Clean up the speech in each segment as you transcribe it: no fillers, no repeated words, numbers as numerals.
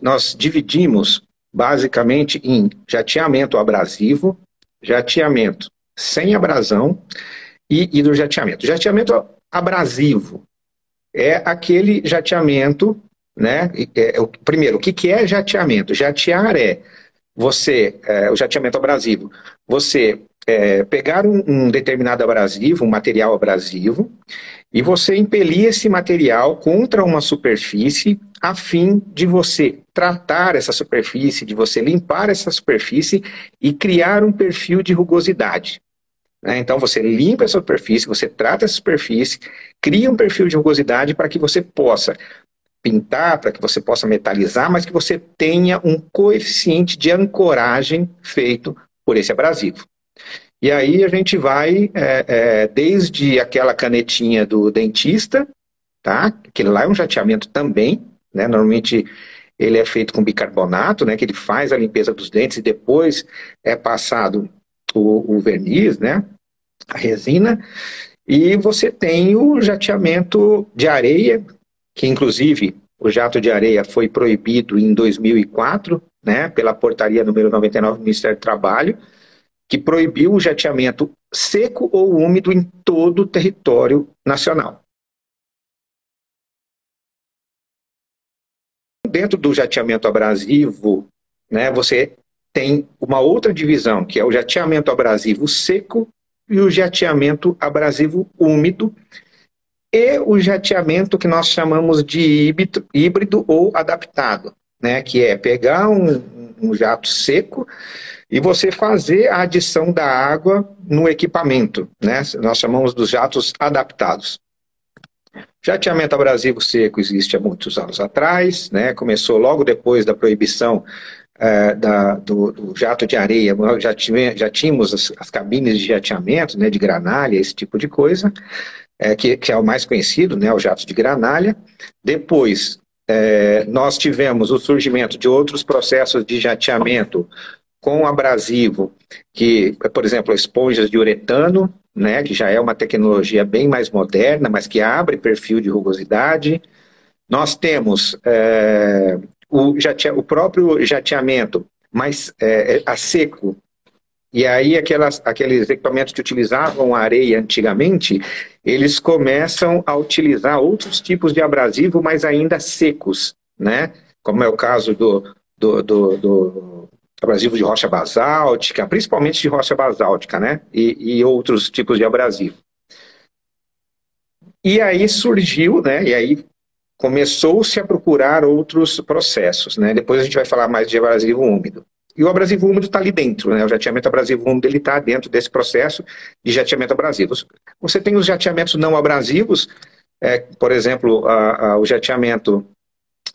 nós dividimos basicamente em jateamento abrasivo, jateamento sem abrasão e hidrojateamento. Jateamento abrasivo é aquele jateamento, né? Primeiro, o que é jateamento? Jatear o jateamento abrasivo, você pegar um determinado abrasivo, um material abrasivo, e você impelir esse material contra uma superfície a fim de você tratar essa superfície, de você limpar essa superfície e criar um perfil de rugosidade. Então você limpa essa superfície, você trata essa superfície, cria um perfil de rugosidade para que você possa pintar, para que você possa metalizar, mas que você tenha um coeficiente de ancoragem feito por esse abrasivo. E aí a gente vai desde aquela canetinha do dentista, tá? Aquele lá é um jateamento também, né? Normalmente ele é feito com bicarbonato, né? Que ele faz a limpeza dos dentes e depois é passado o verniz, né? A resina. E você tem o jateamento de areia, que inclusive o jato de areia foi proibido em 2004, né, pela portaria número 99 do Ministério do Trabalho, que proibiu o jateamento seco ou úmido em todo o território nacional. Dentro do jateamento abrasivo, né, você tem uma outra divisão, que é o jateamento abrasivo seco e o jateamento abrasivo úmido, e o jateamento que nós chamamos de híbrido ou adaptado, né? Que é pegar um jato seco e você fazer a adição da água no equipamento, né? Nós chamamos dos jatos adaptados. Jateamento abrasivo seco existe há muitos anos atrás, né? Começou logo depois da proibição do jato de areia. Já tínhamos as cabines de jateamento, né? De granalha, esse tipo de coisa. Que é o mais conhecido, né, o jato de granalha. Depois, nós tivemos o surgimento de outros processos de jateamento com abrasivo, que, por exemplo, esponjas de uretano, né, que já é uma tecnologia bem mais moderna, mas que abre perfil de rugosidade. Nós temos o próprio jateamento, mas a seco. E aí aqueles equipamentos que utilizavam areia antigamente, eles começam a utilizar outros tipos de abrasivo, mas ainda secos, né? Como é o caso do abrasivo de rocha basáltica, principalmente de rocha basáltica, né? E outros tipos de abrasivo. E aí surgiu, né? E aí começou-se a procurar outros processos, né? Depois a gente vai falar mais de abrasivo úmido. E o abrasivo úmido está ali dentro, né? O jateamento abrasivo úmido está dentro desse processo de jateamento abrasivo. Você tem os jateamentos não abrasivos, por exemplo, o jateamento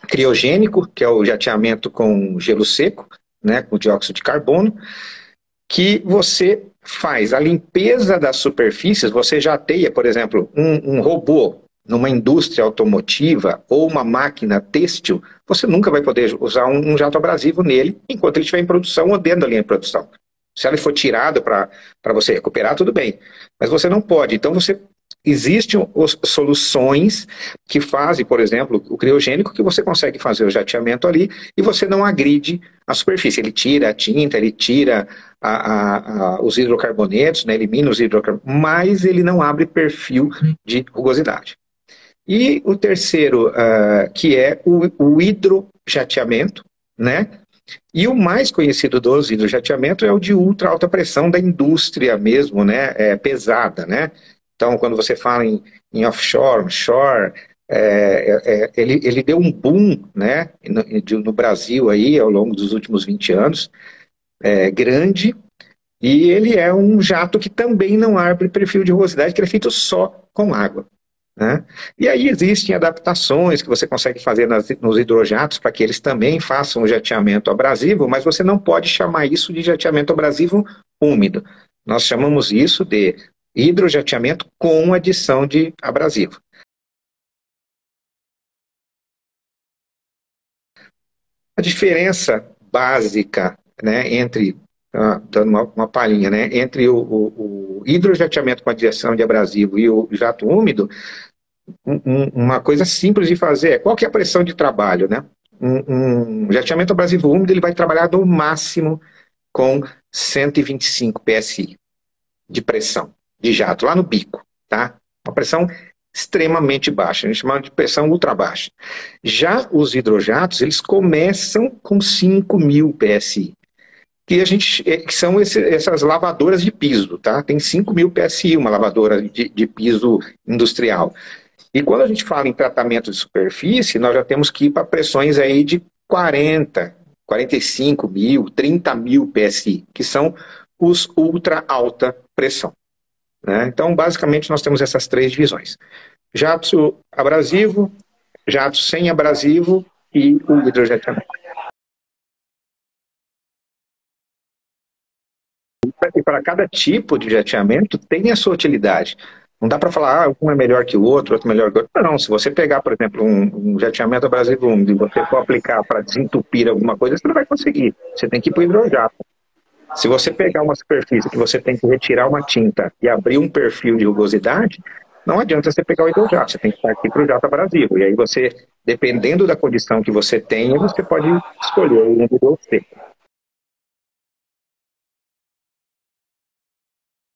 criogênico, que é o jateamento com gelo seco, né, com dióxido de carbono, que você faz a limpeza das superfícies, você jateia, por exemplo, um robô numa indústria automotiva ou uma máquina têxtil, você nunca vai poder usar um jato abrasivo nele enquanto ele estiver em produção ou dentro da linha de produção. Se ele for tirado para você recuperar, tudo bem. Mas você não pode. Então, existem soluções que fazem, por exemplo, o criogênico, que você consegue fazer o jateamento ali e você não agride a superfície. Ele tira a tinta, ele tira os hidrocarbonetos, né, elimina os hidrocarbonetos, mas ele não abre perfil de rugosidade. E o terceiro, que é o hidrojateamento, né? E o mais conhecido dos hidrojateamentos é o de ultra alta pressão da indústria mesmo, né? Pesada, né? Então, quando você fala em offshore, onshore, ele deu um boom, né? No Brasil aí, ao longo dos últimos 20 anos, grande, e ele é um jato que também não abre perfil de rugosidade, que ele é feito só com água. Né? E aí existem adaptações que você consegue fazer nos hidrojatos para que eles também façam o jateamento abrasivo, mas você não pode chamar isso de jateamento abrasivo úmido. Nós chamamos isso de hidrojateamento com adição de abrasivo. A diferença básica, né, entre, dando uma palhinha, né, entre o hidrojateamento com adição de abrasivo e o jato úmido, uma coisa simples de fazer é qual que é a pressão de trabalho, né? um jateamento abrasivo úmido ele vai trabalhar no máximo com 125 psi de pressão de jato, lá no bico, tá? Uma pressão extremamente baixa, a gente chama de pressão ultra baixa. Já os hidrojatos, eles começam com 5.000 psi, que são essas lavadoras de piso, tá? Tem 5.000 psi uma lavadora de piso industrial. E quando a gente fala em tratamento de superfície, nós já temos que ir para pressões aí de 40, 45.000, 30.000 psi, que são os ultra alta pressão, né? Então, basicamente, nós temos essas três divisões: jato abrasivo, jato sem abrasivo e o hidrojetamento. E para cada tipo de jateamento tem a sua utilidade. Não dá para falar, um é melhor que o outro é melhor que o outro. Não, se você pegar, por exemplo, um jateamento abrasivo úmido e você for aplicar para desentupir alguma coisa, você não vai conseguir. Você tem que ir para o hidrojato. Se você pegar uma superfície que você tem que retirar uma tinta e abrir um perfil de rugosidade, não adianta você pegar o hidrojato, você tem que partir para o jato abrasivo. E aí você, dependendo da condição que você tenha, você pode escolher o úmido ou seco.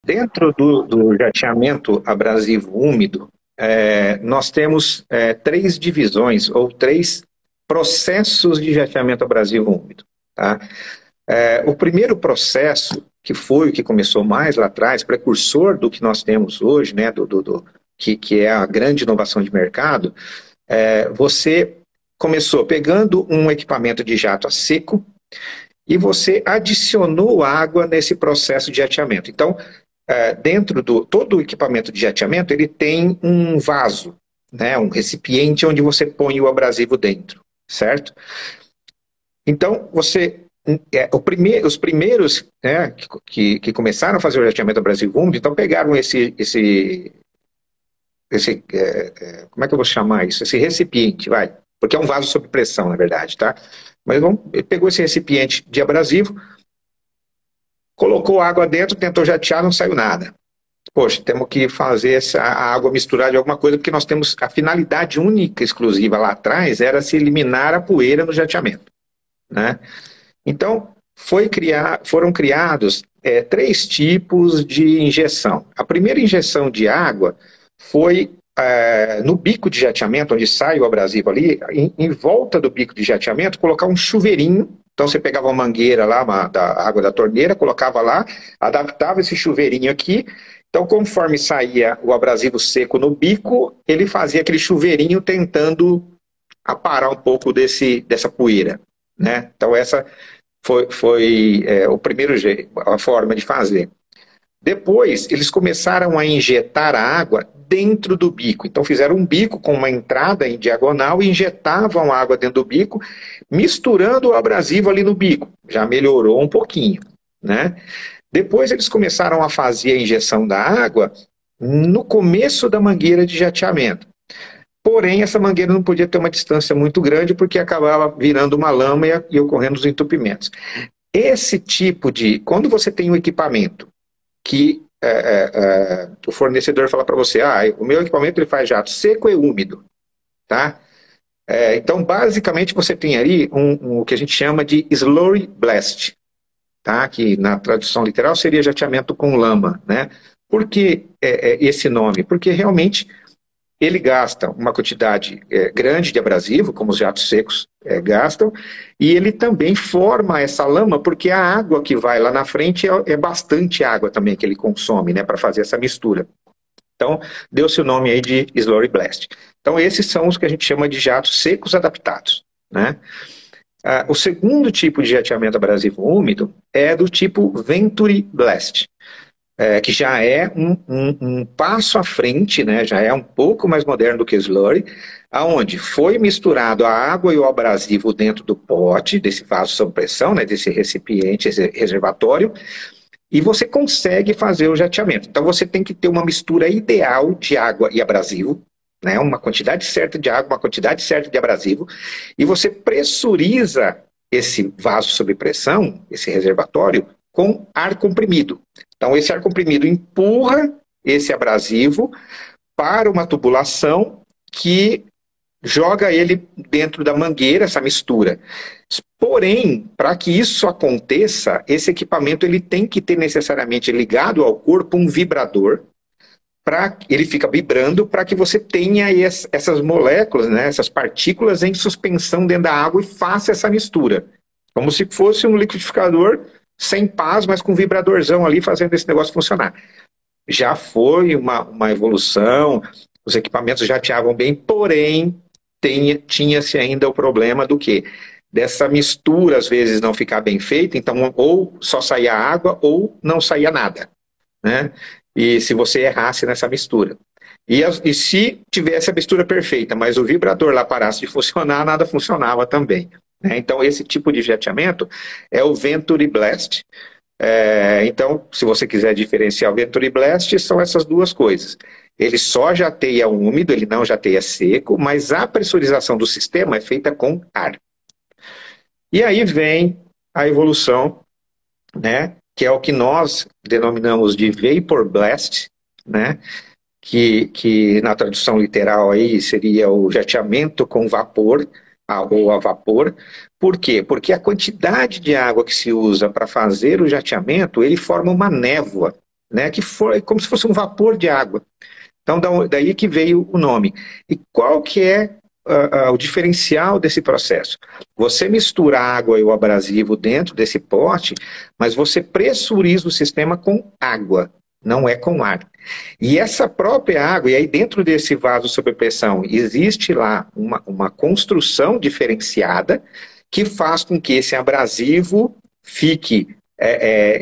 Dentro do jateamento abrasivo úmido, nós temos três divisões ou três processos de jateamento abrasivo úmido, tá? O primeiro processo, que foi o que começou mais lá atrás, precursor do que nós temos hoje, né, que é a grande inovação de mercado, você começou pegando um equipamento de jato a seco e você adicionou água nesse processo de jateamento. Então, dentro todo o equipamento de jateamento, ele tem um vaso, né, um recipiente onde você põe o abrasivo dentro, certo? Então, os primeiros, né, que começaram a fazer o jateamento abrasivo úmido, então pegaram como é que eu vou chamar isso? Esse recipiente, vai, porque é um vaso sob pressão, na verdade, tá? Mas ele pegou esse recipiente de abrasivo, colocou água dentro, tentou jatear, não saiu nada. Poxa, temos que fazer a água misturar de alguma coisa, porque nós temos a finalidade única, exclusiva lá atrás, era se eliminar a poeira no jateamento, né? Então, foram criados três tipos de injeção. A primeira injeção de água foi no bico de jateamento, onde sai o abrasivo ali, em volta do bico de jateamento, colocar um chuveirinho. Então você pegava uma mangueira lá, da água da torneira, colocava lá, adaptava esse chuveirinho aqui. Então, conforme saía o abrasivo seco no bico, ele fazia aquele chuveirinho tentando aparar um pouco dessa poeira, né? Então essa foi o primeiro jeito, a forma de fazer. Depois, eles começaram a injetar a água dentro do bico. Então, fizeram um bico com uma entrada em diagonal e injetavam a água dentro do bico, misturando o abrasivo ali no bico. Já melhorou um pouquinho, né? Depois, eles começaram a fazer a injeção da água no começo da mangueira de jateamento. Porém, essa mangueira não podia ter uma distância muito grande, porque acabava virando uma lama e ocorrendo os entupimentos. Esse tipo quando você tem um equipamento que o fornecedor fala para você, o meu equipamento ele faz jato seco e úmido, tá? Então, basicamente, você tem ali o que a gente chama de slurry blast, tá? Que na tradução literal seria jateamento com lama, né? Por que esse nome? Porque realmente ele gasta uma quantidade grande de abrasivo, como os jatos secos gastam, e ele também forma essa lama, porque a água que vai lá na frente é bastante água também que ele consome, né, para fazer essa mistura. Então, deu-se o nome aí de Slurry Blast. Então, esses são os que a gente chama de jatos secos adaptados, né? O segundo tipo de jateamento abrasivo úmido é do tipo Venturi Blast, que já é um passo à frente, né, já é um pouco mais moderno do que o slurry, aonde foi misturado a água e o abrasivo dentro do pote, desse vaso sob pressão, né, desse recipiente, esse reservatório, e você consegue fazer o jateamento. Então você tem que ter uma mistura ideal de água e abrasivo, né, uma quantidade certa de água, uma quantidade certa de abrasivo, e você pressuriza esse vaso sob pressão, esse reservatório, com ar comprimido. Então, esse ar comprimido empurra esse abrasivo para uma tubulação que joga ele dentro da mangueira, essa mistura. Porém, para que isso aconteça, esse equipamento ele tem que ter necessariamente ligado ao corpo um vibrador, ele fica vibrando para que você tenha essas moléculas, né, essas partículas em suspensão dentro da água e faça essa mistura. Como se fosse um liquidificador sem pás, mas com um vibradorzão ali fazendo esse negócio funcionar. Já foi uma evolução, os equipamentos já jateavam bem, porém tinha-se ainda o problema do quê? Dessa mistura às vezes não ficar bem feita, então ou só saía água ou não saía nada, né? E se você errasse nessa mistura. E se tivesse a mistura perfeita, mas o vibrador lá parasse de funcionar, nada funcionava também, né? Então esse tipo de jateamento é o Venturi Blast. Então, se você quiser diferenciar o Venturi Blast, são essas duas coisas. Ele só jateia úmido, ele não jateia seco, mas a pressurização do sistema é feita com ar. E aí vem a evolução, né, que é o que nós denominamos de Vapor Blast, né, que na tradução literal aí seria o jateamento com vapor, ou a vapor. Por quê? Porque a quantidade de água que se usa para fazer o jateamento, ele forma uma névoa, né, que foi como se fosse um vapor de água. Então, daí que veio o nome. E qual que é o diferencial desse processo? Você mistura a água e o abrasivo dentro desse pote, mas você pressuriza o sistema com água, não é com ar. E essa própria água, e aí dentro desse vaso sob pressão, existe lá uma construção diferenciada que faz com que esse abrasivo fique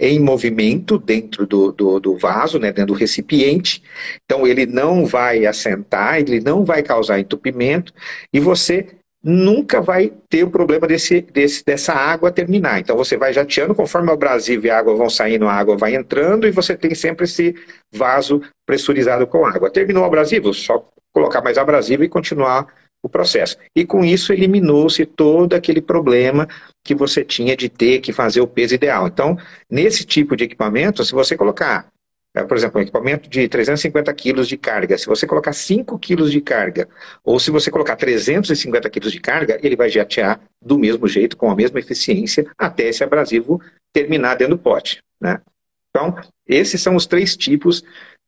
em movimento dentro do vaso, né, dentro do recipiente. Então ele não vai assentar, ele não vai causar entupimento e você nunca vai ter o problema dessa água terminar. Então você vai jateando, conforme o abrasivo e a água vão saindo, a água vai entrando e você tem sempre esse vaso pressurizado com água. Terminou o abrasivo? Só colocar mais abrasivo e continuar o processo. E com isso eliminou-se todo aquele problema que você tinha de ter que fazer o peso ideal. Então, nesse tipo de equipamento, se você colocar, por exemplo, um equipamento de 350 quilos de carga, se você colocar 5 quilos de carga, ou se você colocar 350 quilos de carga, ele vai jatear do mesmo jeito, com a mesma eficiência, até esse abrasivo terminar dentro do pote, né? Então, esses são os 3 tipos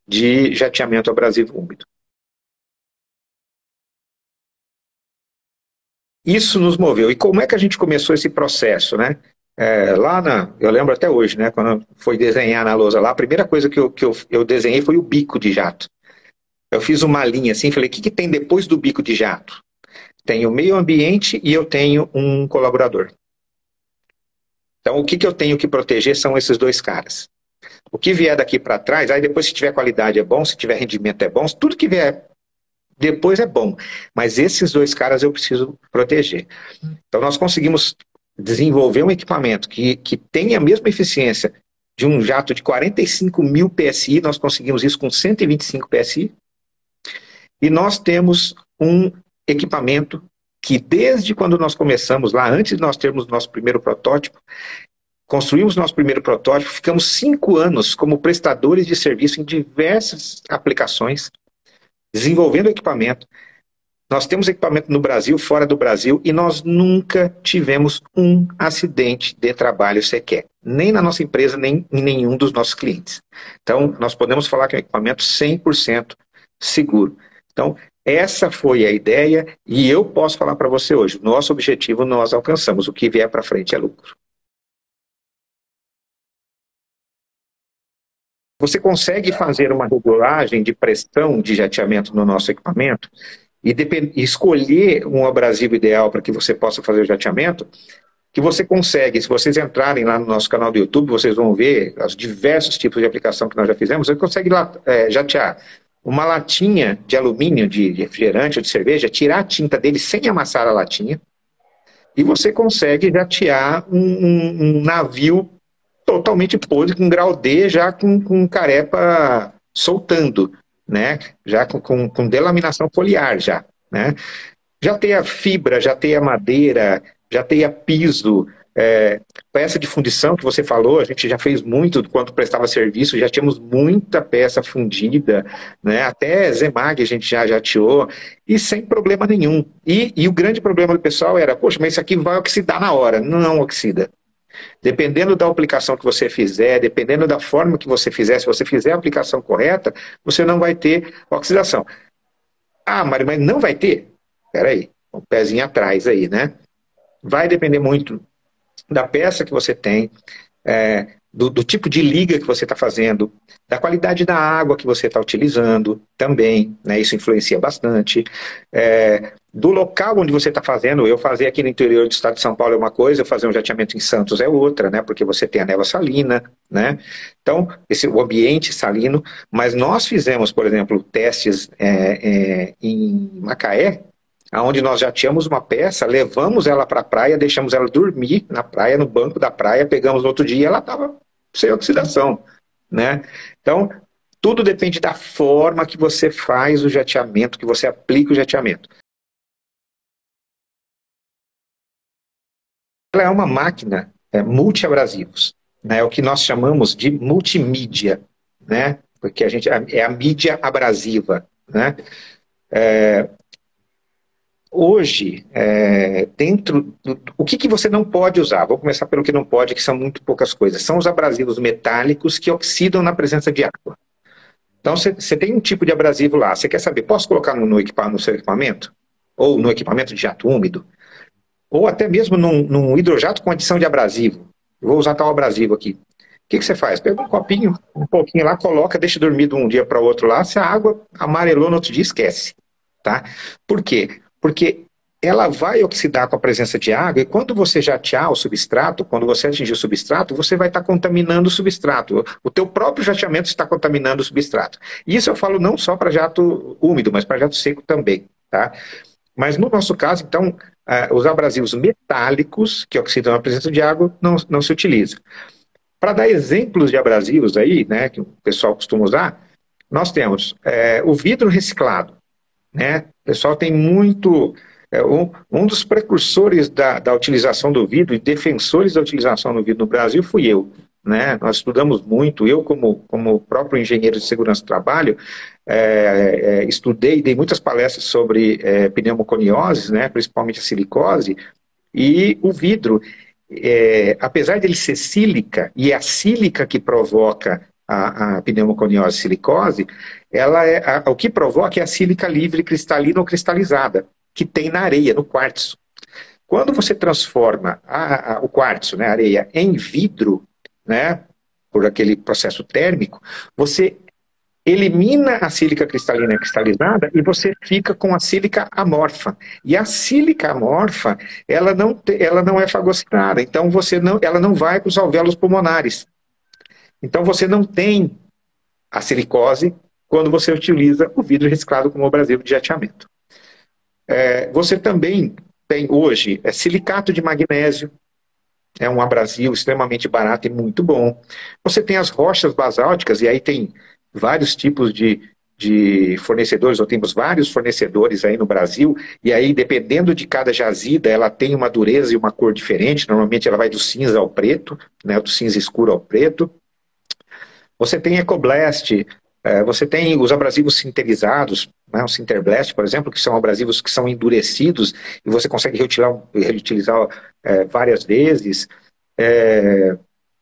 de jateamento abrasivo úmido. Isso nos moveu. E como é que a gente começou esse processo, né? Eu lembro até hoje, né? Quando foi desenhar na lousa lá, a primeira coisa que eu desenhei foi o bico de jato. Eu fiz uma linha assim, falei, o que tem depois do bico de jato? Tem o meio ambiente e eu tenho um colaborador. Então, o que eu tenho que proteger são esses 2 caras. O que vier daqui para trás, aí depois se tiver qualidade é bom, se tiver rendimento é bom, tudo que vier depois é bom, mas esses 2 caras eu preciso proteger. Então nós conseguimos desenvolver um equipamento que tem a mesma eficiência de um jato de 45.000 PSI, nós conseguimos isso com 125 PSI, e nós temos um equipamento que desde quando nós começamos lá, antes de nós termos nosso primeiro protótipo, construímos nosso primeiro protótipo, ficamos 5 anos como prestadores de serviço em diversas aplicações, desenvolvendo equipamento. Nós temos equipamento no Brasil, fora do Brasil, e nós nunca tivemos um acidente de trabalho sequer. Nem na nossa empresa, nem em nenhum dos nossos clientes. Então, nós podemos falar que é um equipamento 100% seguro. Então, essa foi a ideia, e eu posso falar para você hoje, nosso objetivo nós alcançamos, o que vier para frente é lucro. Você consegue fazer uma regulagem de pressão de jateamento no nosso equipamento e escolher um abrasivo ideal para que você possa fazer o jateamento, que você consegue, se vocês entrarem lá no nosso canal do YouTube, vocês vão ver os diversos tipos de aplicação que nós já fizemos, você consegue jatear uma latinha de alumínio de refrigerante ou de cerveja, tirar a tinta dele sem amassar a latinha, e você consegue jatear um navio totalmente podre, com grau D, já com carepa soltando, né? Já com delaminação foliar, já, né? Já tem a fibra, já tem a madeira, já tem a piso, Peça de fundição que você falou, a gente já fez muito quando prestava serviço, já tínhamos muita peça fundida, né? Até Zemag a gente já jateou, e sem problema nenhum. E o grande problema do pessoal era, poxa, mas isso aqui vai oxidar na hora. Não oxida. Dependendo da aplicação que você fizer, dependendo da forma que você fizer, se você fizer a aplicação correta, você não vai ter oxidação. Ah, Mário, mas não vai ter? Peraí, um pezinho atrás aí, né? Vai depender muito da peça que você tem, do tipo de liga que você está fazendo, da qualidade da água que você está utilizando também, né, isso influencia bastante, do local onde você está fazendo. Eu fazer aqui no interior do estado de São Paulo é uma coisa, eu fazer um jateamento em Santos é outra, né, porque você tem a névoa salina, né, então o ambiente salino, mas nós fizemos, por exemplo, testes em Macaé, onde nós já tínhamos uma peça, levamos ela para a praia, deixamos ela dormir na praia, no banco da praia, pegamos no outro dia e ela estava sem oxidação, né? Então, tudo depende da forma que você faz o jateamento, que você aplica o jateamento. Ela é uma máquina multiabrasivos, né? É o que nós chamamos de multimídia, né? Porque a gente é a mídia abrasiva, né? Hoje, o que você não pode usar? Vou começar pelo que não pode, que são muito poucas coisas. São os abrasivos metálicos que oxidam na presença de água. Então, você tem um tipo de abrasivo lá. Você quer saber, posso colocar no seu equipamento? Ou no equipamento de jato úmido? Ou até mesmo num hidrojato com adição de abrasivo. Eu vou usar tal abrasivo aqui. O que você faz? Pega um copinho, um pouquinho lá, coloca, deixa dormir de um dia para o outro lá. Se a água amarelou no outro dia, esquece. Tá? Por quê? Porque ela vai oxidar com a presença de água, e quando você jatear o substrato, quando você atingir o substrato, você vai estar contaminando o substrato. O teu próprio jateamento está contaminando o substrato. E isso eu falo não só para jato úmido, mas para jato seco também. Tá? Mas no nosso caso, então, os abrasivos metálicos que oxidam a presença de água não se utilizam. Para dar exemplos de abrasivos aí, né, que o pessoal costuma usar, nós temos o vidro reciclado. Né? O pessoal tem muito... um dos precursores da utilização do vidro e defensores da utilização do vidro no Brasil fui eu. Né? Nós estudamos muito, eu como próprio engenheiro de segurança do trabalho, estudei, dei muitas palestras sobre pneumoconioses, né? Principalmente a silicose, e o vidro, apesar dele ser sílica, e é a sílica que provoca a pneumoconiose silicose, o que provoca é a sílica livre cristalina ou cristalizada, que tem na areia, no quartzo. Quando você transforma o quartzo, né, a areia, em vidro, né, por aquele processo térmico, você elimina a sílica cristalina e cristalizada e você fica com a sílica amorfa. E a sílica amorfa, ela não é fagocitada, então ela não vai para os alvéolos pulmonares. Então você não tem a silicose quando você utiliza o vidro reciclado como abrasivo de jateamento. Você também tem hoje silicato de magnésio, é um abrasivo extremamente barato e muito bom. Você tem as rochas basálticas, e aí tem vários tipos de fornecedores, ou temos vários fornecedores aí no Brasil, e aí dependendo de cada jazida, ela tem uma dureza e uma cor diferente, normalmente ela vai do cinza ao preto, né, do cinza escuro ao preto. Você tem Ecoblast, você tem os abrasivos sinterizados, né, o Sinterblast, por exemplo, que são abrasivos que são endurecidos e você consegue reutilizar várias vezes.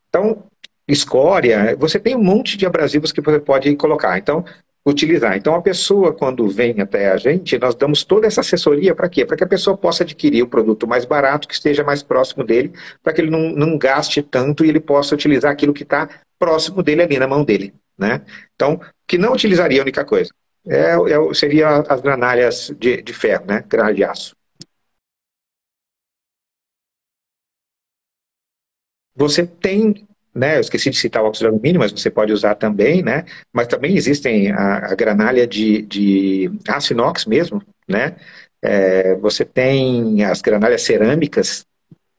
Então, escória, você tem um monte de abrasivos que você pode colocar, então, utilizar. Então, a pessoa, quando vem até a gente, nós damos toda essa assessoria para quê? Para que a pessoa possa adquirir o produto mais barato, que esteja mais próximo dele, para que ele não gaste tanto e ele possa utilizar aquilo que está próximo dele ali, na mão dele. Né? Então, que não utilizaria a única coisa seria as granalhas de ferro, né? Granalha de aço. Você tem, né? Eu esqueci de citar o óxido de alumínio, mas você pode usar também, né? Mas também existem a granalha de aço inox mesmo, né? Você tem as granalhas cerâmicas,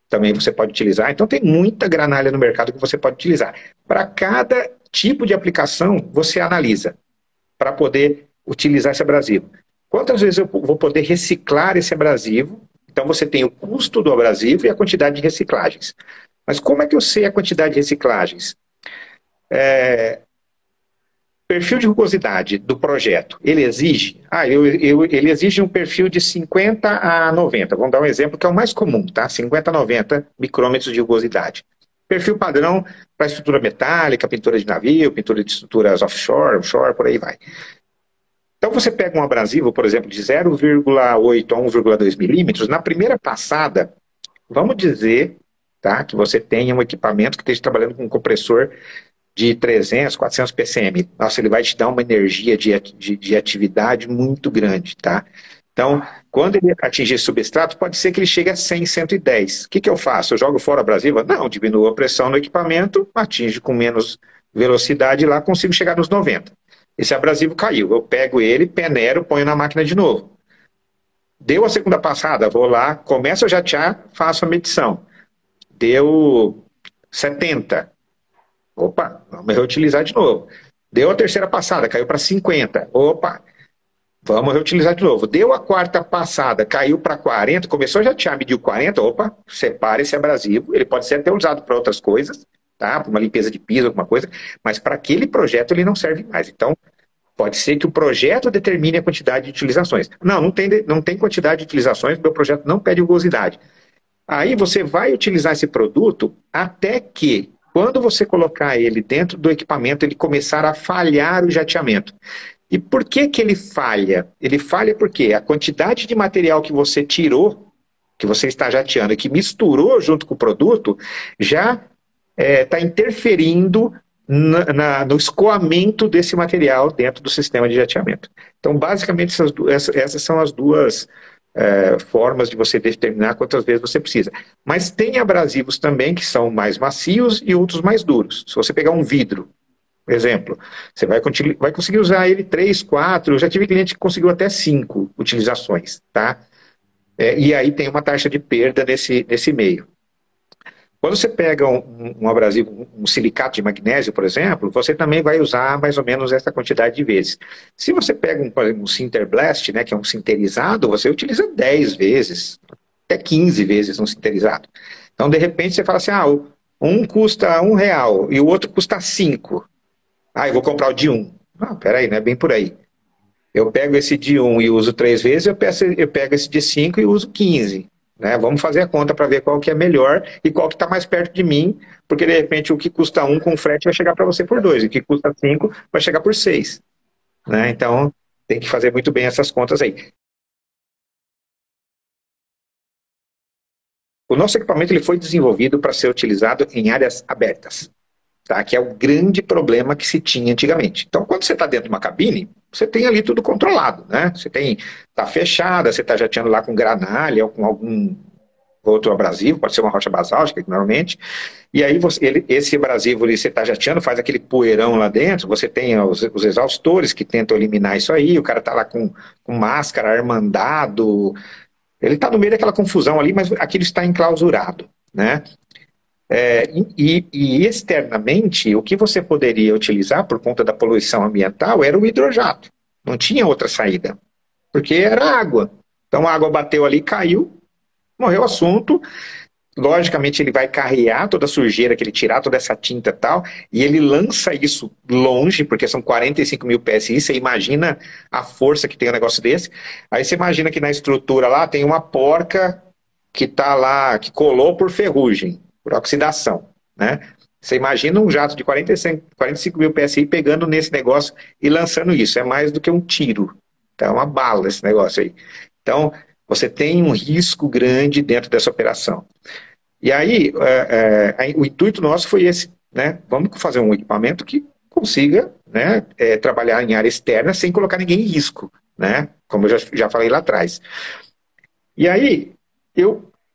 também você pode utilizar. Então tem muita granalha no mercado que você pode utilizar. Para cada tipo de aplicação, você analisa para poder utilizar esse abrasivo. Quantas vezes eu vou poder reciclar esse abrasivo? Então você tem o custo do abrasivo e a quantidade de reciclagens. Mas como é que eu sei a quantidade de reciclagens? Perfil de rugosidade do projeto, ele exige? Ele exige um perfil de 50 a 90. Vamos dar um exemplo que é o mais comum, tá? 50 a 90 micrômetros de rugosidade. Perfil padrão para estrutura metálica, pintura de navio, pintura de estruturas offshore, onshore, por aí vai. Então você pega um abrasivo, por exemplo, de 0,8 a 1,2 milímetros, na primeira passada, vamos dizer, tá, que você tenha um equipamento que esteja trabalhando com um compressor de 300, 400 PCM. Nossa, ele vai te dar uma energia de atividade muito grande, tá? Então, quando ele atingir esse substrato, pode ser que ele chegue a 100, 110. O que que eu faço? Eu jogo fora o abrasivo? Não, diminuo a pressão no equipamento, atinge com menos velocidade lá, consigo chegar nos 90. Esse abrasivo caiu, eu pego ele, peneiro, ponho na máquina de novo. Deu a segunda passada, vou lá, começo a jatear, faço a medição. Deu 70. Opa, vamos reutilizar de novo. Deu a terceira passada, caiu para 50. Opa, vamos reutilizar de novo. Deu a quarta passada, caiu para 40, começou a jatear, mediu 40. Opa, separa esse abrasivo. Ele pode ser até usado para outras coisas, tá? Para uma limpeza de piso, alguma coisa, mas para aquele projeto ele não serve mais. Então, pode ser que o projeto determine a quantidade de utilizações. Não tem quantidade de utilizações, meu projeto não pede rugosidade. Aí você vai utilizar esse produto até que, quando você colocar ele dentro do equipamento, ele começar a falhar o jateamento. E por que que ele falha? Ele falha porque a quantidade de material que você tirou, que você está jateando e que misturou junto com o produto, já está interferindo no escoamento desse material dentro do sistema de jateamento. Então, basicamente, essas são as duas formas de você determinar quantas vezes você precisa. Mas tem abrasivos também que são mais macios e outros mais duros. Se você pegar um vidro, por exemplo, você vai conseguir usar ele 3, 4, eu já tive cliente que conseguiu até 5 utilizações, tá? E aí tem uma taxa de perda nesse meio. Quando você pega um abrasivo, um silicato de magnésio, por exemplo, você também vai usar mais ou menos essa quantidade de vezes. Se você pega um Sinterblast, né, que é um sinterizado, você utiliza 10 vezes, até 15 vezes um sinterizado. Então, de repente, você fala assim, um custa R$ 1 e o outro custa 5. Eu vou comprar o de 1. Não, peraí, não é bem por aí. Eu pego esse de 1 e uso 3 vezes, eu pego esse de 5 e uso 15. Né? Vamos fazer a conta para ver qual que é melhor e qual que está mais perto de mim, porque de repente o que custa 1 com frete vai chegar para você por 2, e o que custa 5 vai chegar por 6. Né? Então tem que fazer muito bem essas contas aí. O nosso equipamento ele foi desenvolvido para ser utilizado em áreas abertas, tá? Que é o grande problema que se tinha antigamente. Então, quando você está dentro de uma cabine, você tem ali tudo controlado, né? Está fechada, você está jateando lá com granalha ou com algum outro abrasivo, pode ser uma rocha basáltica, normalmente, e aí esse abrasivo ali, você está jateando, faz aquele poeirão lá dentro, você tem os exaustores que tentam eliminar isso aí, o cara está lá com máscara, armandado, ele está no meio daquela confusão ali, mas aquilo está enclausurado, né? E externamente, o que você poderia utilizar por conta da poluição ambiental era o hidrojato. Não tinha outra saída, porque era água. Então a água bateu ali, caiu, morreu o assunto. Logicamente ele vai carrear toda a sujeira que ele tirar, toda essa tinta e tal, e ele lança isso longe, porque são 45 mil PSI, você imagina a força que tem um negócio desse. Aí você imagina que na estrutura lá tem uma porca que está lá, que colou por ferrugem, por oxidação, né? Você imagina um jato de 45 mil PSI pegando nesse negócio e lançando isso. É mais do que um tiro. É uma bala esse negócio aí. Então, você tem um risco grande dentro dessa operação. E aí, o intuito nosso foi esse, né? Vamos fazer um equipamento que consiga, né, trabalhar em área externa sem colocar ninguém em risco, né? Como eu já falei lá atrás. E aí,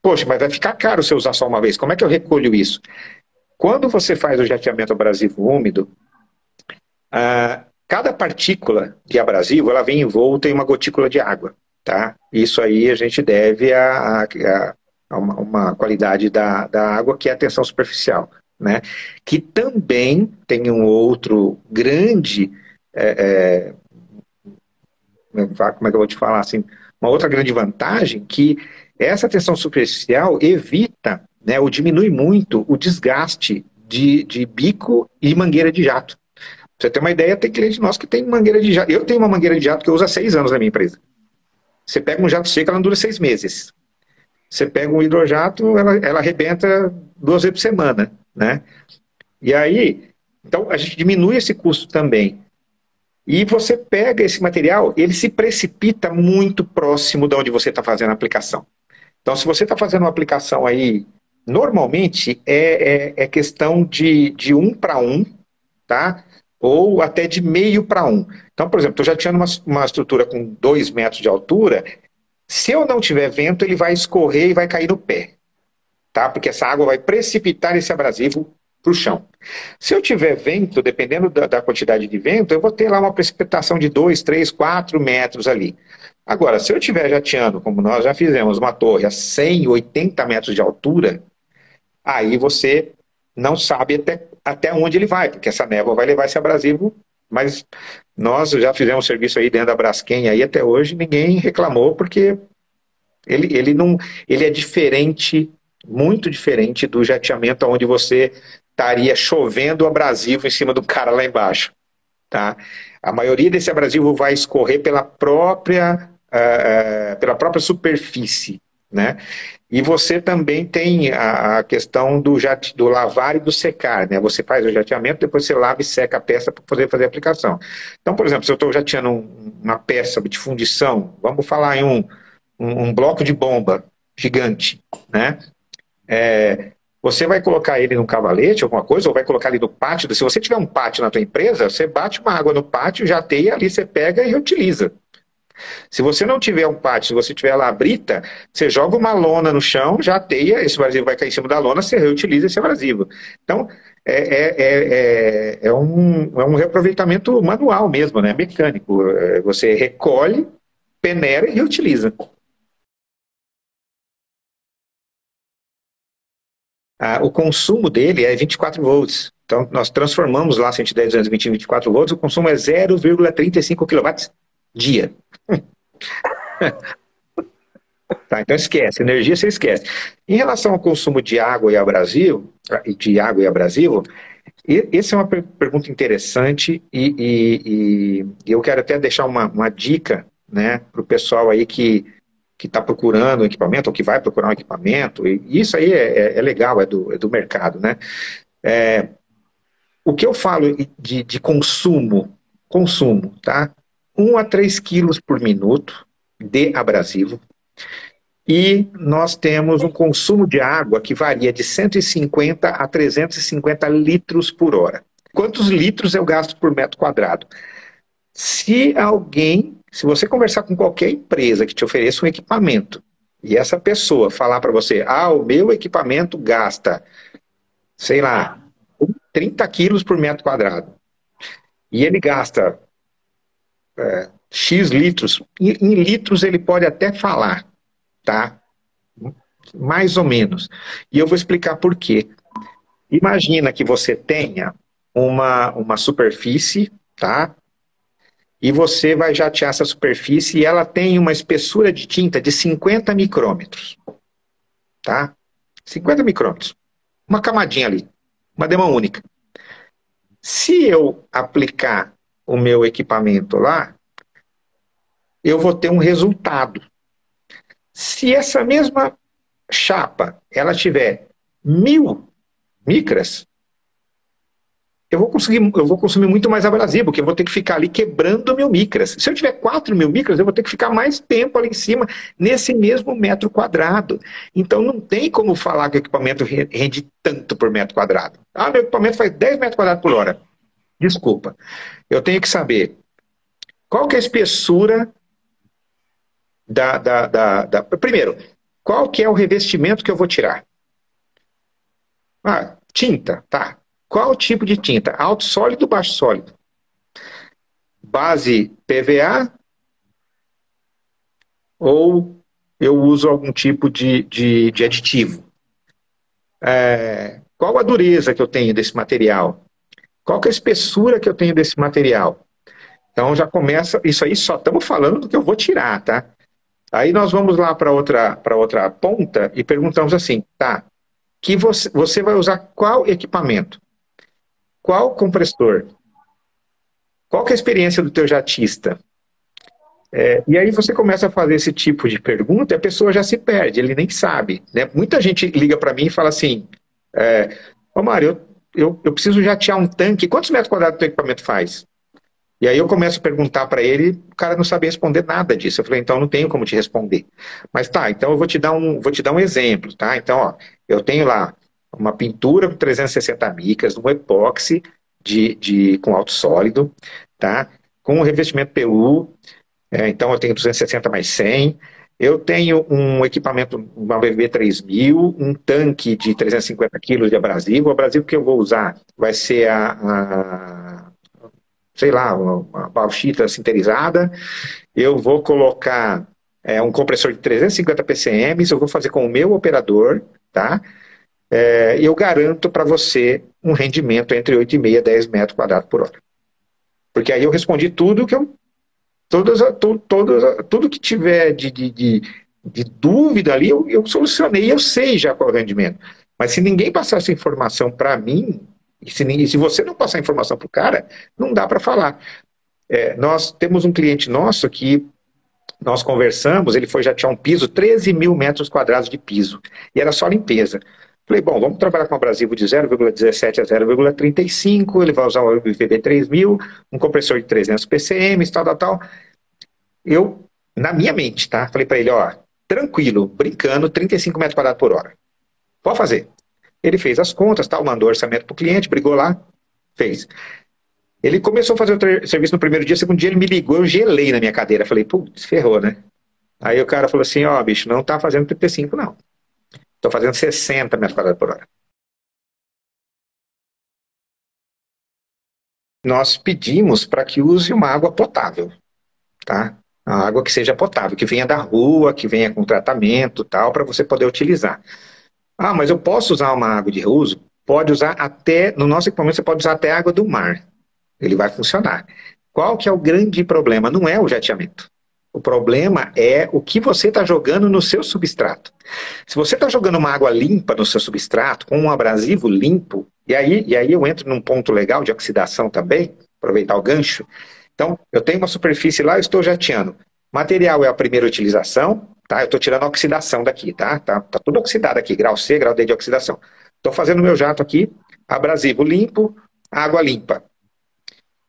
poxa, mas vai ficar caro se eu usar só uma vez. Como é que eu recolho isso? Quando você faz o jateamento abrasivo úmido, cada partícula de abrasivo, ela vem envolta em uma gotícula de água, tá? Isso aí a gente deve a uma qualidade da água que é a tensão superficial, né? Que também tem um outro grande, como é que eu vou te falar assim, uma outra grande vantagem que essa tensão superficial evita, né, ou diminui muito o desgaste de bico e mangueira de jato. Pra você ter uma ideia, tem cliente nosso que tem mangueira de jato. Eu tenho uma mangueira de jato que eu uso há 6 anos na minha empresa. Você pega um jato seco, ela não dura 6 meses. Você pega um hidrojato, ela arrebenta 2 vezes por semana, né? E aí, então a gente diminui esse custo também. E você pega esse material, ele se precipita muito próximo de onde você está fazendo a aplicação. Então, se você está fazendo uma aplicação aí, normalmente é questão de 1 para 1, tá? Ou até de meio para 1. Então, por exemplo, eu já tinha uma estrutura com 2 metros de altura, se eu não tiver vento, ele vai escorrer e vai cair no pé, tá? Porque essa água vai precipitar esse abrasivo para o chão. Se eu tiver vento, dependendo da quantidade de vento, eu vou ter lá uma precipitação de 2, 3, 4 metros ali. Agora, se eu estiver jateando, como nós já fizemos, uma torre a 180 metros de altura, aí você não sabe até onde ele vai, porque essa névoa vai levar esse abrasivo, mas nós já fizemos serviço aí dentro da Braskem aí até hoje, ninguém reclamou, porque ele é diferente, muito diferente do jateamento onde você estaria chovendo abrasivo em cima do cara lá embaixo, tá? A maioria desse abrasivo vai escorrer pela própria superfície, né? E você também tem a questão do lavar e do secar, né? Você faz o jateamento, depois você lava e seca a peça para poder fazer a aplicação. Então, por exemplo, se eu estou jateando uma peça de fundição, vamos falar em um bloco de bomba gigante, né? Você vai colocar ele num cavalete, alguma coisa, ou vai colocar ali no pátio. Se você tiver um pátio na tua empresa, você bate uma água no pátio, jateia ali, você pega e reutiliza. Se você não tiver um pátio, se você tiver labrita, você joga uma lona no chão, jateia, esse abrasivo vai cair em cima da lona, você reutiliza esse abrasivo. Então, é um reaproveitamento manual mesmo, né? Mecânico. Você recolhe, peneira e reutiliza. O consumo dele é 24 volts. Então, nós transformamos lá 110, 220 em 24 volts, o consumo é 0,35 kW dia. Tá, então esquece, energia você esquece. Em relação ao consumo de água e abrasivo, essa é uma pergunta interessante e eu quero até deixar uma dica, né, para o pessoal aí que está procurando um equipamento ou que vai procurar um equipamento, e isso aí é legal, é do mercado, né? O que eu falo de consumo, tá? 1 a 3 quilos por minuto de abrasivo, e nós temos um consumo de água que varia de 150 a 350 litros por hora. Quantos litros eu gasto por metro quadrado? Se você conversar com qualquer empresa que te ofereça um equipamento, e essa pessoa falar para você, o meu equipamento gasta, sei lá, 30 quilos por metro quadrado, e ele gasta X litros, em litros ele pode até falar, tá? Mais ou menos. E eu vou explicar por quê. Imagina que você tenha uma superfície, tá? E você vai jatear essa superfície e ela tem uma espessura de tinta de 50 micrômetros, tá? 50 micrômetros. Uma camadinha ali, uma demão única. Se eu aplicar o meu equipamento lá, eu vou ter um resultado. Se essa mesma chapa ela tiver 1.000 micras, eu vou consumir muito mais abrasivo, porque eu vou ter que ficar ali quebrando 1.000 micras. Se eu tiver 4.000 micras, eu vou ter que ficar mais tempo ali em cima, nesse mesmo metro quadrado. Então não tem como falar que o equipamento rende tanto por metro quadrado. Meu equipamento faz 10 metros quadrados por hora. Desculpa. Eu tenho que saber qual que é a espessura Primeiro, qual que é o revestimento que eu vou tirar? Tinta, tá. Qual o tipo de tinta? Alto sólido, baixo sólido? Base PVA? Ou eu uso algum tipo de aditivo? Qual a dureza que eu tenho desse material? Qual que é a espessura que eu tenho desse material? Então já começa, isso aí só estamos falando do que eu vou tirar, tá? Aí nós vamos lá para outra ponta e perguntamos assim, tá, que você vai usar qual equipamento? Qual compressor? Qual que é a experiência do teu jatista? E aí você começa a fazer esse tipo de pergunta e a pessoa já se perde, ele nem sabe, né? Muita gente liga para mim e fala assim, ô Mário, eu preciso jatear um tanque, quantos metros quadrados o teu equipamento faz? E aí eu começo a perguntar para ele, o cara não sabia responder nada disso. Eu falei, então não tenho como te responder. Mas tá, então eu vou te dar um exemplo, tá? Então, ó, eu tenho lá uma pintura com 360 micras, um epóxi com alto sólido, tá? Com um revestimento PU, então eu tenho 260 mais 100. Eu tenho um equipamento, uma BB 3000, um tanque de 350 quilos de abrasivo. O abrasivo que eu vou usar vai ser sei lá, uma bauxita sinterizada. Eu vou colocar um compressor de 350 PCM, eu vou fazer com o meu operador, tá? Eu garanto para você um rendimento entre 8,5 e 10 metros quadrados por hora. Porque aí eu respondi tudo que eu. Tudo que tiver de dúvida ali, eu solucionei, eu sei já qual é o rendimento. Mas se ninguém passar essa informação para mim, e se você não passar a informação para o cara, não dá para falar. Nós temos um cliente nosso que nós conversamos, ele foi jatear um piso, 13 mil metros quadrados de piso, e era só limpeza. Falei, bom, vamos trabalhar com um abrasivo de 0,17 a 0,35, ele vai usar o VB 3000, um compressor de 300 PCM, tal, tal, tal. Eu, na minha mente, tá? Falei para ele, ó, tranquilo, brincando, 35 metros quadrados por hora. Pode fazer. Ele fez as contas, tal, mandou orçamento pro cliente, brigou lá, fez. Ele começou a fazer o serviço no primeiro dia, segundo dia ele me ligou, eu gelei na minha cadeira. Falei, putz, ferrou, né? Aí o cara falou assim, ó, bicho, não tá fazendo 35, não. Tô fazendo 60 metros quadrados por hora. Nós pedimos para que use uma água potável, tá? A água que seja potável, que venha da rua, que venha com tratamento, tal, para você poder utilizar. Ah, mas eu posso usar uma água de reuso? Pode usar até, no nosso equipamento você pode usar até água do mar. Ele vai funcionar. Qual que é o grande problema? Não é o jateamento. O problema é o que você está jogando no seu substrato. Se você está jogando uma água limpa no seu substrato, com um abrasivo limpo, e aí eu entro num ponto legal de oxidação também, aproveitar o gancho. Então, eu tenho uma superfície lá, eu estou jateando. Material é a primeira utilização, tá? Eu estou tirando a oxidação daqui, tá? Tá tudo oxidado aqui, grau C, grau D de oxidação. Estou fazendo o meu jato aqui, abrasivo limpo, água limpa.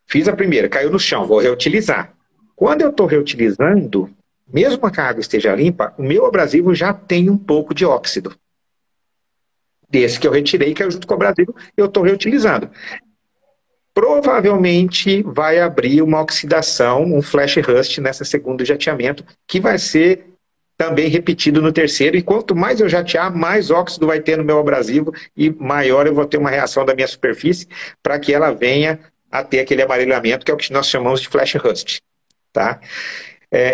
Fiz a primeira, caiu no chão, vou reutilizar. Quando eu estou reutilizando, mesmo que a água esteja limpa, o meu abrasivo já tem um pouco de óxido. Desse que eu retirei, caiu junto com o abrasivo, eu estou reutilizando. Provavelmente vai abrir uma oxidação, um flash rust nessa segundo jateamento, que vai ser também repetido no terceiro, e quanto mais eu jatear, mais óxido vai ter no meu abrasivo e maior eu vou ter uma reação da minha superfície para que ela venha a ter aquele amarelamento, que é o que nós chamamos de flash rust. Tá?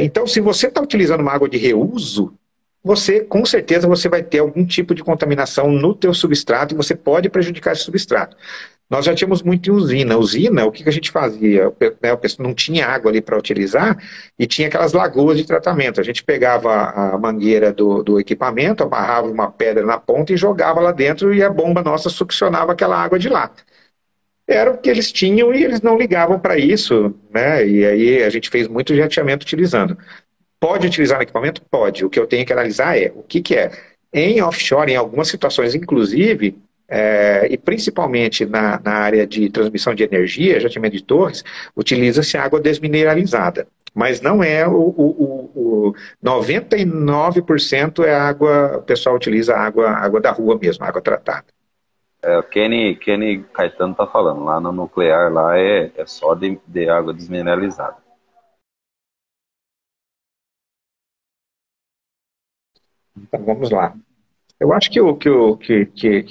Então, se você está utilizando uma água de reuso, você, com certeza, você vai ter algum tipo de contaminação no teu substrato e você pode prejudicar esse substrato. Nós já tínhamos muito em usina. Usina, o que a gente fazia? Né, não tinha água ali para utilizar e tinha aquelas lagoas de tratamento. A gente pegava a mangueira do equipamento, amarrava uma pedra na ponta e jogava lá dentro e a bomba nossa succionava aquela água de lá. Era o que eles tinham e eles não ligavam para isso, né? E aí a gente fez muito jateamento utilizando. Pode utilizar no equipamento? Pode. O que eu tenho que analisar é o que é. Em offshore, em algumas situações, inclusive, e principalmente na área de transmissão de energia, jateamento de torres, utiliza-se água desmineralizada. Mas não é o 99% é água, o pessoal utiliza água da rua mesmo, água tratada. O Kenny Caetano tá falando, lá no nuclear lá é só de água desmineralizada. Então vamos lá. Eu acho que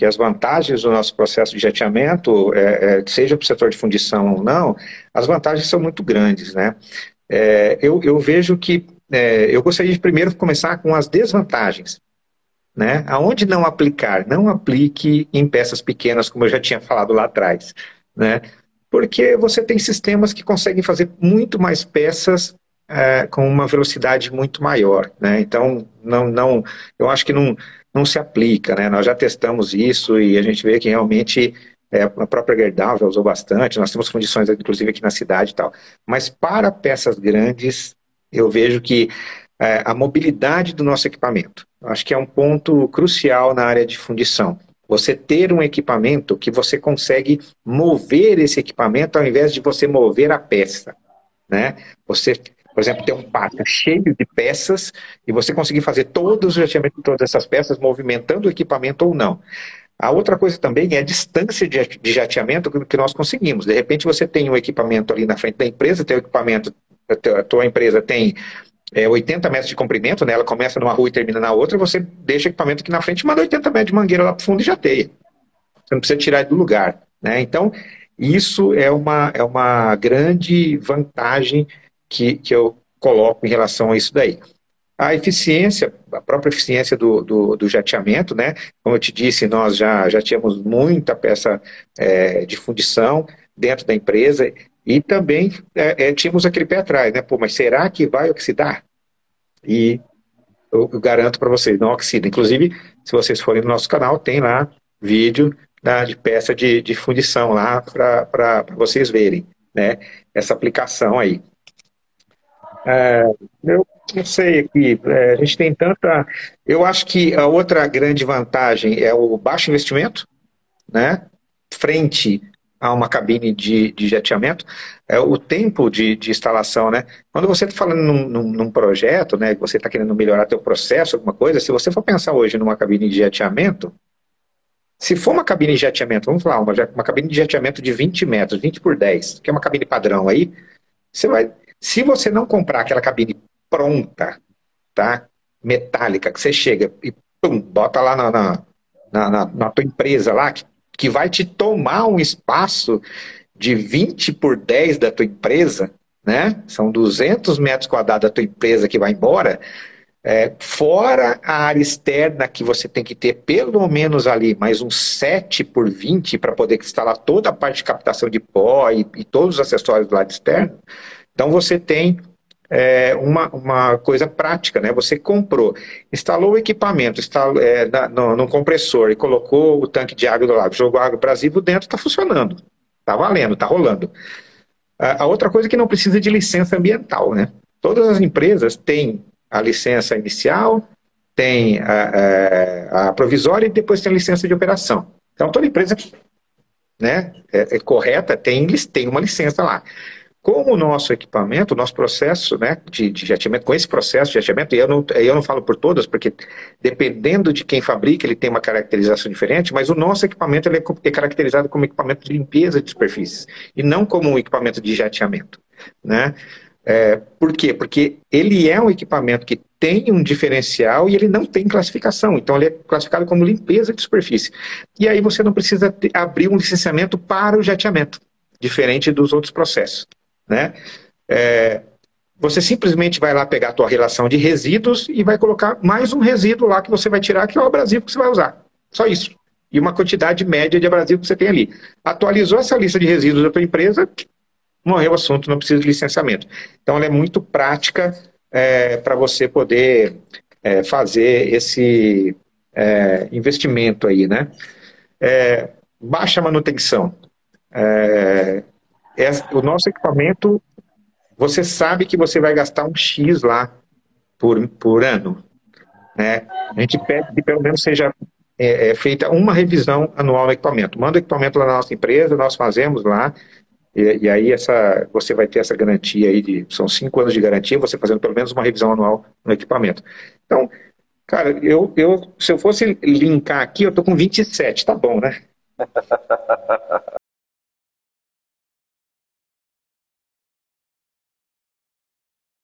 as vantagens do nosso processo de jateamento, seja para o setor de fundição ou não, as vantagens são muito grandes, né? Eu vejo que eu gostaria de primeiro começar com as desvantagens. Né? Aonde não aplicar? Não aplique em peças pequenas, como eu já tinha falado lá atrás. Né? Porque você tem sistemas que conseguem fazer muito mais peças com uma velocidade muito maior, né? Então, eu acho que não se aplica, né? Nós já testamos isso e a gente vê que realmente a própria Gerdau já usou bastante, nós temos condições, inclusive, aqui na cidade e tal. Mas para peças grandes, eu vejo que a mobilidade do nosso equipamento, acho que é um ponto crucial na área de fundição. Você ter um equipamento que você consegue mover esse equipamento ao invés de você mover a peça, né? Você, por exemplo, ter um pátio cheio de peças e você conseguir fazer todos os jateamentos de todas essas peças movimentando o equipamento ou não. A outra coisa também é a distância de jateamento que nós conseguimos. De repente você tem um equipamento ali na frente da empresa, teu equipamento, a tua empresa tem 80 metros de comprimento, né? Ela começa numa rua e termina na outra, você deixa o equipamento aqui na frente e manda 80 metros de mangueira lá para o fundo e jateia. Você não precisa tirar do lugar, né? Então, isso é uma grande vantagem que eu coloco em relação a isso daí. A eficiência, a própria eficiência do jateamento, né? Como eu te disse, nós já tínhamos muita peça de fundição dentro da empresa e também tínhamos aquele pé atrás, né? Pô, mas será que vai oxidar? E eu garanto para vocês, não oxida. Inclusive, se vocês forem no nosso canal, tem lá vídeo de peça de fundição lá para vocês verem, né? Essa aplicação aí. Eu não sei aqui, a gente tem tanta. Eu acho que a outra grande vantagem é o baixo investimento, né? Frente a uma cabine de jateamento, é o tempo de instalação, né? Quando você está falando num projeto, né, que você está querendo melhorar teu processo, alguma coisa, se você for pensar hoje numa cabine de jateamento, se for uma cabine de jateamento, vamos falar, uma cabine de jateamento de 20 metros, 20 por 10, que é uma cabine padrão aí, se você não comprar aquela cabine pronta, tá? Metálica, que você chega e pum, bota lá na tua empresa lá, que vai te tomar um espaço de 20 por 10 da tua empresa, né? São 200 metros quadrados da tua empresa que vai embora, fora a área externa que você tem que ter pelo menos ali mais uns 7 por 20 para poder instalar toda a parte de captação de pó e todos os acessórios do lado externo. Então você tem uma coisa prática, né? Você comprou, instalou o equipamento, no compressor e colocou o tanque de água do lado, jogou água abrasiva dentro, está funcionando, está valendo, está rolando. A outra coisa é que não precisa de licença ambiental, né? Todas as empresas têm a licença inicial, tem a provisória e depois tem a licença de operação. Então toda empresa, né, correta tem uma licença lá. Com o nosso equipamento, o nosso processo, né, de jateamento, com esse processo de jateamento, e eu não falo por todas, porque dependendo de quem fabrica, ele tem uma caracterização diferente, mas o nosso equipamento ele é caracterizado como equipamento de limpeza de superfícies, e não como um equipamento de jateamento, né? Por quê? Porque ele é um equipamento que tem um diferencial e ele não tem classificação, então ele é classificado como limpeza de superfície. E aí você não precisa abrir um licenciamento para o jateamento, diferente dos outros processos, né? Você simplesmente vai lá pegar a tua relação de resíduos e vai colocar mais um resíduo lá que você vai tirar, que é o abrasivo que você vai usar. Só isso. E uma quantidade média de abrasivo que você tem ali. Atualizou essa lista de resíduos da tua empresa, morreu o assunto, não precisa de licenciamento. Então ela é muito prática para você poder fazer esse investimento aí, né? Baixa manutenção. O nosso equipamento, você sabe que você vai gastar um X lá por ano, né? A gente pede que pelo menos seja feita uma revisão anual no equipamento. Manda o equipamento lá na nossa empresa, nós fazemos lá, e aí você vai ter essa garantia aí, são 5 anos de garantia, você fazendo pelo menos uma revisão anual no equipamento. Então, cara, se eu fosse linkar aqui, eu tô com 27, tá bom, né?